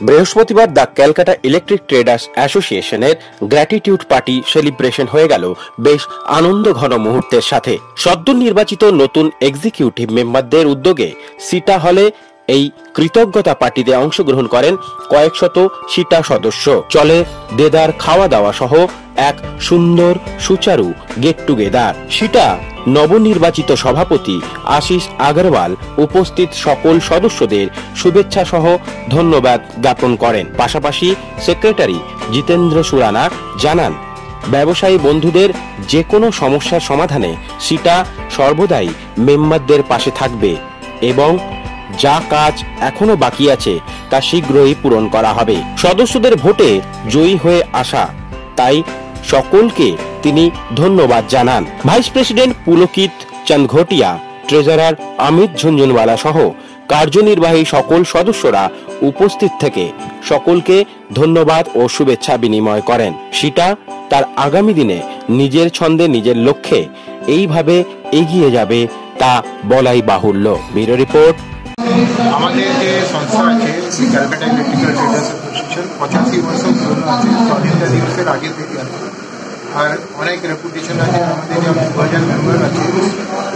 বৃহস্পতিবার the Calcutta electric traders অ্যাসোসিয়েশনের gratitude party celebration হয়ে গেল বেশ আনন্দঘন মুহূর্তের সাথে। সদ্য নির্বাচিত নতুন এক্সিকিউটিভ মেম্বারদের উদ্যোগে সিটা হলে এই কৃতজ্ঞতা পার্টিতে অংশগ্রহণ করেন কয়েকশত সিটা সদস্য। চলে দেদার খাওয়া দাওয়া সহ এক সুন্দর সুচারু গেট টুগেদার। সিটা নবনির্বাচিত সভাপতি আশিস আগরওয়াল উপস্থিত সকল সদস্যদের শুভেচ্ছা সহ ধন্যবাদ জ্ঞাপন করেন। পাশাপাশি সেক্রেটারি জিতেন্দ্র সুরানা জানান, ব্যবসায়ী বন্ধুদের যে কোনো সমস্যার সমাধানে সিটা সর্বদাই মেম্বারদের পাশে থাকবে এবং যা কাজ এখনো বাকি আছে তা শীঘ্রই পূরণ করা হবে। সদস্যদের ভোটে জয়ী হয়ে আসা তাই সকলকে তিনি ধন্যবাদ জানান। ভাইস প্রেসিডেন্ট পুলকিত চান্দঘটিয়া, ট্রেজারার অমিত ঝুনঝুনওয়ালা সহ কার্যনির্বাহী সকল সদস্যরা উপস্থিত থেকে সকলকে ধন্যবাদ ও শুভেচ্ছা বিনিময় করেন। সিটা তার আগামী দিনে নিজের ছন্দে নিজের লক্ষ্যে এইভাবে এগিয়ে যাবে তা বলাই বাহুল্য। Bureau report. আমাদের যে সংস্থা আছে ক্যালকাটা ইলেকট্রিক্যাল ট্রেডার্স অ্যাসোসিয়েশন 85 বছর পুরনো আছে, স্বাধীনতা দিবসের আগে থেকে আছে। আর অনেক রেপুটেশন আছে। আমাদের যে 2000 মেম্বার আছে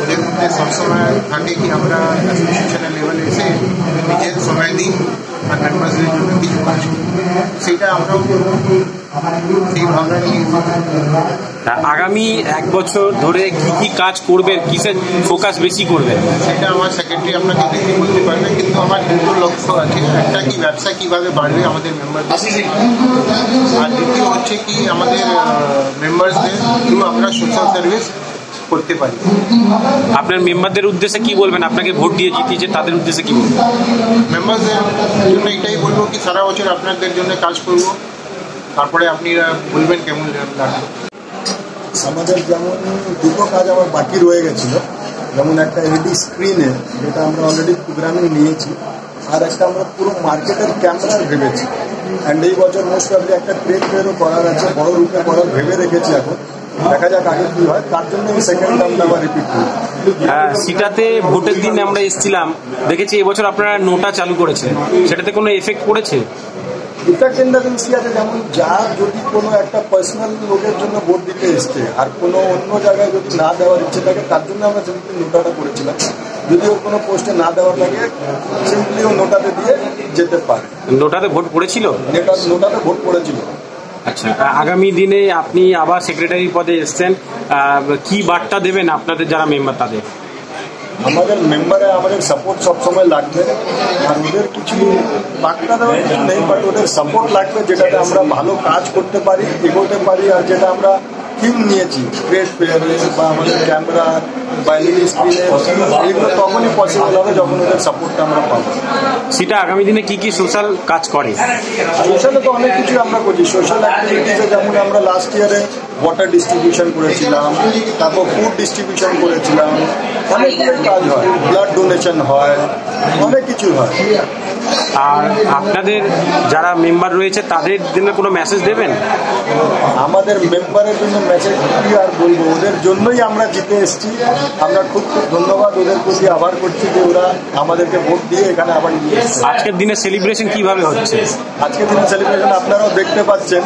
ওদের মধ্যে সবসময় থাকে কি আমরা অ্যাসোসিয়েশনের লেভেলে এসে নিজের সময় দিই আর মেম্বারসদের জন্য কিছু কাজ করি। সেটা আমরাও সেই ভাবনা নিয়ে আগামী এক বছর ধরে কি কি কাজ করবেন, কিসের ফোকাস বেশি করবেন, সেটা আমার সেক্রেটারি আপনাকে দেখে বলতে পারবে। কিন্তু আমার দুটো লক্ষ্য আছে। একটা কি ব্যবসা কিভাবে বাড়বে আমাদের মেম্বারদের, আর দ্বিতীয় হচ্ছে কি আমাদের মেম্বারসদের থ্রু আমরা সোশ্যাল সার্ভিস করতে পারি। আপনার মেম্বারদের উদ্দেশ্যে কি বলবেন? আপনাকে ভোট দিয়ে জিতিয়েছে তাদের উদ্দেশ্যে কি বলবেন? মেম্বারসদের জন্য এটাই বলবো কি সারা বছর আপনাদের জন্য কাজ করব, তারপরে আপনি বলবেন কেমন লাগবে। আমাদের যেমন দুটো কাজ আমার বাকি রয়ে গেছিল, যেমন একটা এলইডি স্ক্রিনে যেটা আমরা অলরেডি প্রোগ্রামিং নিয়েছি, আর একটা আমরা পুরো মার্কেটের ক্যামেরার ভেবেছি। অ্যান্ড এই বছর মোস্ট প্রবলি একটা ট্রেড ফেয়ারও করার আছে, বড় রূপে করার ভেবে রেখেছি। এখন দেখা যাক আগে কি হয়, তার জন্য এই সেকেন্ড টার্মটা আবার রিপিট করি। সিটাতে ভোটের দিন আমরা এসেছিলাম, দেখেছি এবছর আপনারা নোটা চালু করেছেন, সেটাতে কোনো এফেক্ট পড়েছে? ইফেক্ট ইন দ্য সেন্স কি আছে, যেমন যার যদি কোনো একটা পার্সোনাল লোকের জন্য ভোট দিতে এসছে আর কোনো অন্য জায়গায় যদি না দেওয়ার ইচ্ছে থাকে, তার জন্য আমরা সিম্পলি নোটাটা করেছিলাম। যদি ওর কোনো পোস্টে না দেওয়ার লাগে সিম্পলি ও নোটাতে দিয়ে যেতে পারে। নোটাতে ভোট পড়েছিল? নোটাতে ভোট পড়েছিল। আচ্ছা, আগামী দিনে আপনি আবার সেক্রেটারি পদে এসছেন, কি বার্তা দেবেন আপনাদের যারা মেম্বার তাদের? আমাদের মেম্বারে আমাদের সাপোর্ট সবসময় লাগবে, আর ওদের কিছু বার্তা দেওয়ার কিছু নেই, বাট ওদের সাপোর্ট লাগবে যেটাতে আমরা ভালো কাজ করতে পারি, এগোতে পারি। আর যেটা আমরা থিম নিয়েছি ট্রেড ফেয়ারে বা আমাদের ক্যামেরা বা এলইডি স্ক্রিনে, এগুলো তখনই পসিবল হবে যখন ওদের সাপোর্টটা আমরা পাবো। সেটা আগামী দিনে কি কি সোশ্যাল কাজ করে? সোশ্যালে তো অনেক কিছু আমরা করছি। সোশ্যাল অ্যাক্টিভিটিসে যেমন আমরা লাস্ট ইয়ারে ওয়াটার ডিস্ট্রিবিউশন করেছিলাম, তারপর ফুড ডিস্ট্রিবিউশন করেছিলাম, অনেকগুলোই কাজ হয়, ব্লাড ডোনেশন হয়, অনেক কিছু হয়। আর আপনাদের যারা মেম্বার রয়েছে তাদের জন্য কোনো মেসেজ দেবেন? আমাদের মেম্বারের জন্য মেসেজ কি আর বলবো, ওদের জন্যই আমরা জিতে এসেছি। আমরা খুব খুব ধন্যবাদ ওদের প্রতি আবার করছি যে ওরা আমাদেরকে ভোট দিয়ে এখানে আবার নিয়ে এসেছে। আজকের দিনে সেলিব্রেশন কিভাবে হচ্ছে? আজকের দিনে সেলিব্রেশন আপনারাও দেখতে পাচ্ছেন,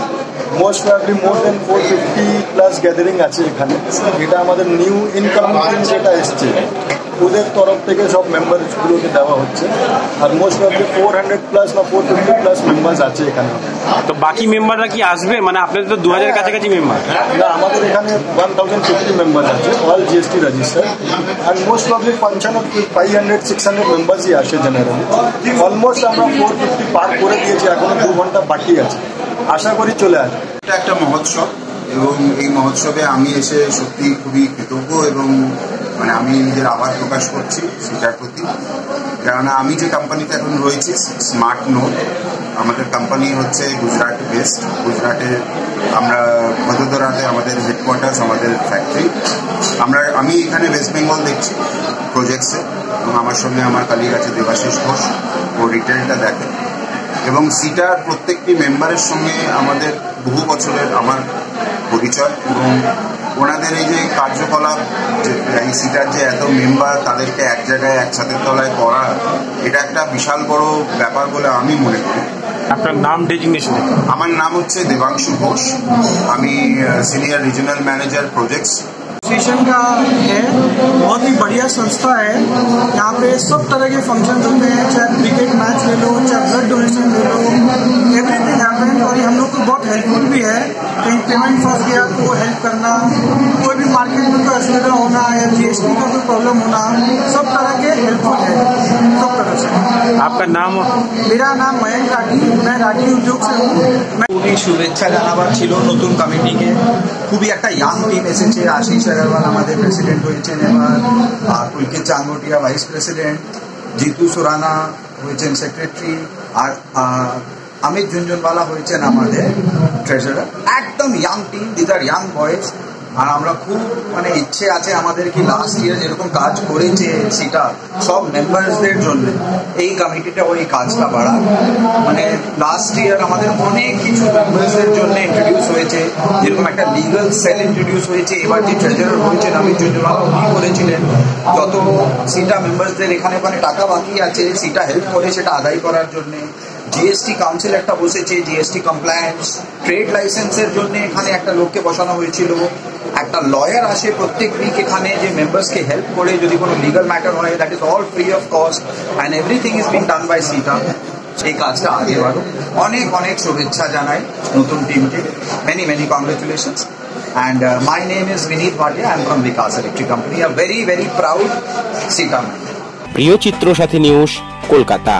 মোস্ট প্রবাবলি মোর দেন 450+ গ্যাদারিং আছে এখানে। এটা আমাদের নিউ ইনকামিং টিম যেটা এসছে ওদের তরফ থেকে সব মেম্বারগুলোকে দেওয়া হচ্ছে। আর মোস্ট প্রবাবলি 400+ বা 450+ মেম্বার্স আছে এখানে। তো বাকি মেম্বাররা কি আসবে? মানে আপনাদের তো 2000 কাছাকাছি মেম্বার। না, আমাদের এখানে 1050 মেম্বার আছে, অল জিএসটি রেজিস্টার। আর মোস্ট প্রবাবলি 500-600 মেম্বার্সই আসে জেনারেলি। অলমোস্ট আমরা 450 পার করে দিয়েছি, এখনো 2 ঘন্টা বাকি আছে, আশা করি চলে আসবে। এটা একটা মহোৎসব এবং এই মহোৎসবে আমি এসে সত্যি খুবই কৃতজ্ঞ এবং আমি নিজের আভার প্রকাশ করছি সেটার প্রতি। কেননা আমি যে কোম্পানিতে এখন রয়েছি স্মার্ট নোট, আমাদের কোম্পানি হচ্ছে গুজরাট বেসড। গুজরাটে আমরা ভদোদরাতে আমাদের হেডকোয়ার্টার্স, আমাদের ফ্যাক্টরি। আমি এখানে ওয়েস্ট বেঙ্গল দেখছি প্রজেক্টসে, এবং আমার সঙ্গে আমার কালিগ আছে দেবাশিস ঘোষ, ও রিটেলটা দেখে। এবং সিটার প্রত্যেকটি মেম্বারের সঙ্গে আমাদের বহু বছরের আমার পরিচয়, এবং ওনাদের এই যে কার্যকলাপ, যে এই সিটার যে এত মেম্বার তাদেরকে এক জায়গায় এক ছাদের তলায় করা, এটা একটা বিশাল বড় ব্যাপার বলে আমি মনে করি। আপনার নাম ডেজিগনেশন? আমার নাম হচ্ছে দেবাংশু ঘোষ, আমি সিনিयर रीजनल मैनेजर प्रोजेक्ट्स। एसोसिएशन का है, बहुत ही बढ़िया संस्था है। यहाँ पे सब तरह के फंक्शन होते हैं, चाहे क्रिकेट मैच ले लो, चाहे ब्लड डोनेशन ले लो, एवरीथिंग हैपन। और ये हम लोग को बहुत हेल्पफुल भी है। कहीं पेमेंट फंस गया तो वो हेल्प करना, कोई भी मार्केट में कोई असुविधा होना या जीएसटी का कोई प्रॉब्लम होना, सब तरह के हेल्पफुल है, सब तरह से। आपका नाम? मेरा नाम मयंक राठी, मैं राठी उद्योग से हूँ। খুবই শুভেচ্ছা জানাবার ছিল নতুন কমিটিকে। খুবই একটা ইয়াং টিম এসেছে। আশিস আগরওয়াল আমাদের প্রেসিডেন্ট হয়েছেন এবার, পুলকিত চাঙ্গটিয়া ভাইস প্রেসিডেন্ট, জিতু সুরানা হয়েছেন সেক্রেটারি, আর अमित झुंझुनवाला হয়েছেন আমাদের ট্রেজারার। একদম young team, this are young boys. আর আমরা খুব মানে ইচ্ছে আছে আমাদের কি লাস্ট ইয়ার যেরকম কাজ করেছে সেটা সব মেম্বারসদের জন্য এই কমিটিটা ওই কাজটা বাড়া। মানে লাস্ট ইয়ার আমাদের অনেক কিছু মেম্বারসদের জন্য ইন্ট্রোডিউস হয়েছে, যেরকম একটা লিগাল সেল ইন্ট্রোডিউস হয়েছে। এবার যে ট্রেজারার হয়েছেন অমিত ঝুনঝুনওয়ালা উনি করেছিলেন যত সেটা মেম্বারসদের এখানে ওখানে টাকা বাকি আছে সেটা হেল্প করে সেটা আদায় করার জন্য। জিএসটি কাউন্সিল একটা বসেছে, জিএসটি কমপ্লায়েন্স, ট্রেড লাইসেন্সের জন্য এখানে একটা লোককে বসানো হয়েছিল। একটা লয়ার আসে প্রত্যেক উইক এখানে যে মেম্বার্সকে হেল্প করে যদি কোনো লিগাল ম্যাটার হয়, that is all free of cost and everything is being done by সিটা। সেই কাজটা আগে বাড়ুক। অনেক অনেক শুভেচ্ছা জানাই নতুন টিমকে। Many many congratulations. And my name is Vineet Bhatia. I am from Vikas Electric Company, a very very proud Sita member. প্রিয় চিত্র সাথী নিউজ, কলকাতা।